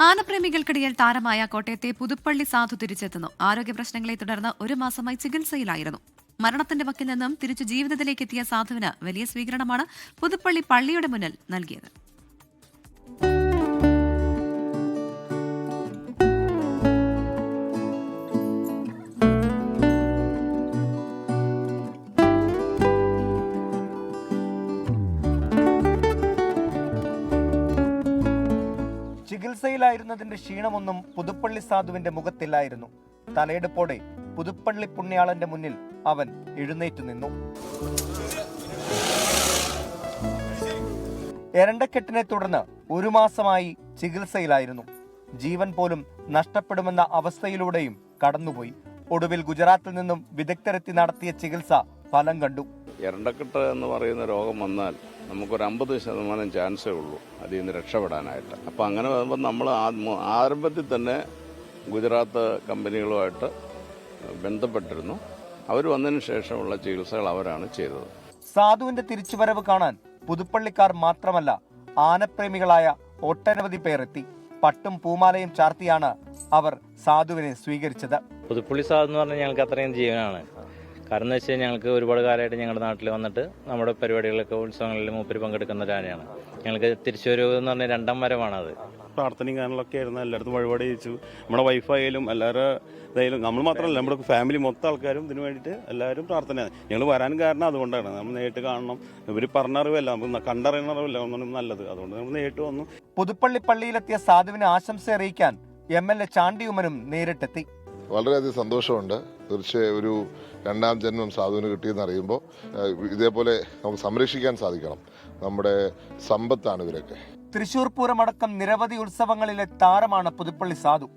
ആനപ്രേമികൾക്കിടയിൽ താരമായ കോട്ടയത്തെ പുതുപ്പള്ളി സാധു തിരിച്ചെത്തുന്നു. ആരോഗ്യ പ്രശ്നങ്ങളെ തുടർന്ന് 1 മാസമായി ചികിത്സയിലായിരുന്നു. മരണത്തിന്റെ വക്കിൽ നിന്നും തിരിച്ചു ജീവിതത്തിലേക്ക് എത്തിയ സാധുവിന് വലിയ സ്വീകരണമാണ് പുതുപ്പള്ളി പള്ളിയുടെ മുന്നിൽ നൽകിയത്. ചികിത്സയിലായിരുന്നതിന്റെ ക്ഷീണമൊന്നും പുതുപ്പള്ളി സാധുവിന്റെ മുഖത്തില്ലായിരുന്നു. തലയെടുപ്പോടെ പുതുപ്പള്ളി പുണ്യാളന്റെ മുന്നിൽ അവൻ എഴുന്നേറ്റു നിന്നു. എരണ്ടക്കെട്ടിനെ തുടർന്ന് 1 മാസമായി ചികിത്സയിലായിരുന്നു. ജീവൻ പോലും നഷ്ടപ്പെടുമെന്ന അവസ്ഥയിലൂടെയും കടന്നുപോയി. ഒടുവിൽ ഗുജറാത്തിൽ നിന്നും വിദഗ്ധരെത്തി നടത്തിയ ചികിത്സ ഫലം കണ്ടു. എരണ്ടക്കെട്ട് എന്ന് പറയുന്ന രോഗം വന്നാൽ നമുക്കൊരു 50% ചാൻസേ ഉള്ളൂ അതിൽ നിന്ന് രക്ഷപ്പെടാനായിട്ട്. അപ്പം അങ്ങനെ വരുമ്പോൾ നമ്മൾ ആരംഭത്തിൽ തന്നെ ഗുജറാത്ത് കമ്പനികളുമായിട്ട് ബന്ധപ്പെട്ടിരുന്നു. അവർ വന്നതിന് ശേഷമുള്ള ചികിത്സകൾ അവരാണ് ചെയ്തത്. സാധുവിന്റെ തിരിച്ചുവരവ് കാണാൻ പുതുപ്പള്ളിക്കാർ മാത്രമല്ല, ആനപ്രേമികളായ ഒട്ടനവധി പേർ എത്തി. പട്ടും പൂമാലയും ചാർത്തിയാണ് അവർ സാധുവിനെ സ്വീകരിച്ചത്. പുതുപ്പള്ളി സാധു എന്ന് പറഞ്ഞാൽ ഞങ്ങൾക്ക് അത്രയും ജീവനാണ്. കാരണം എന്ന് വെച്ചാൽ ഞങ്ങൾക്ക് ഒരുപാട് കാലമായിട്ട് ഞങ്ങളുടെ നാട്ടിൽ വന്നിട്ട് നമ്മുടെ പരിപാടികളൊക്കെ ഉത്സവങ്ങളിൽ മൂപ്പര് പങ്കെടുക്കുന്ന ഒരു ആനയാണ്. ഞങ്ങൾക്ക് തിരിച്ചുവരവ് എന്ന് പറഞ്ഞാൽ 2ാം വരവാണത്. പ്രാർത്ഥനയും കാര്യങ്ങളൊക്കെ ആയിരുന്നു. എല്ലായിടത്തും വഴിപാട് ചോദിച്ചു. നമ്മുടെ വൈഫായാലും എല്ലാവരും ഇതായാലും നമ്മൾ മാത്രമല്ല, നമ്മുടെ ഫാമിലി മൊത്തം ആൾക്കാരും ഇതിനു വേണ്ടിയിട്ട് എല്ലാവരും പ്രാർത്ഥനയാണ്. ഞങ്ങൾ വരാൻ കാരണം അതുകൊണ്ടാണ്. നമ്മൾ നേരിട്ട് കാണണം. ഇവർ പറഞ്ഞറിവല്ല, നമുക്ക് കണ്ടറിയുന്ന അറിവില്ല, ഒന്നും നല്ലത്. അതുകൊണ്ട് നമ്മൾ നേരിട്ട് വന്നു. പുതുപ്പള്ളി പള്ളിയിലെത്തിയ സാധുവിന് ആശംസ അറിയിക്കാൻ MLA ചാണ്ടി ഉമ്മനും നേരിട്ടെത്തി. വളരെയധികം സന്തോഷമുണ്ട്. തീർച്ചയായും ഒരു 2ാം ജന്മം സാധുവിന് കിട്ടിയെന്ന് അറിയുമ്പോൾ ഇതേപോലെ നമുക്ക് സംരക്ഷിക്കാൻ സാധിക്കണം. നമ്മുടെ സമ്പത്താണ് ഇവരൊക്കെ. തൃശൂർ പൂരമടക്കം നിരവധി ഉത്സവങ്ങളിലെ താരമാണ് പുതുപ്പള്ളി സാധു.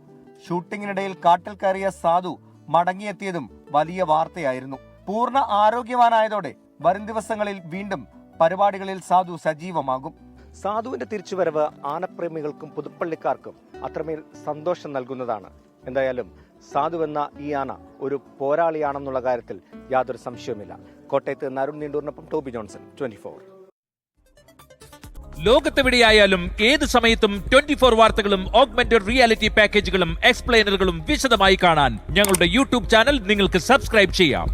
ഷൂട്ടിങ്ങിനിടയിൽ കാട്ടിൽ കയറിയ സാധു മടങ്ങിയെത്തിയതും വലിയ വാർത്തയായിരുന്നു. പൂർണ്ണ ആരോഗ്യവാനായതോടെ വരും ദിവസങ്ങളിൽ വീണ്ടും പരിപാടികളിൽ സാധു സജീവമാകും. സാധുവിന്റെ തിരിച്ചുവരവ് ആനപ്രേമികൾക്കും പുതുപ്പള്ളിക്കാർക്കും അത്രമേൽ സന്തോഷം നൽകുന്നതാണ്. എന്തായാലും സാധുവെന്ന ഈ ആന ഒരു പോരാളിയാണെന്നുള്ള കാര്യത്തിൽ യാതൊരു സംശയവുമില്ല. കോട്ടയത്ത് നിന്ന് അരുൺ നീണ്ടൂരിനൊപ്പം ടോബി ജോൺസൺ, 24. ലോകത്തെവിടെയായാലും ഏത് സമയത്തും 24 വാർത്തകളും ഓഗ്മെന്റഡ് റിയാലിറ്റി പാക്കേജുകളും എക്സ്പ്ലെയിനറുകളും വിശദമായി കാണാൻ ഞങ്ങളുടെ YouTube ചാനൽ നിങ്ങൾക്ക് സബ്സ്ക്രൈബ് ചെയ്യാം.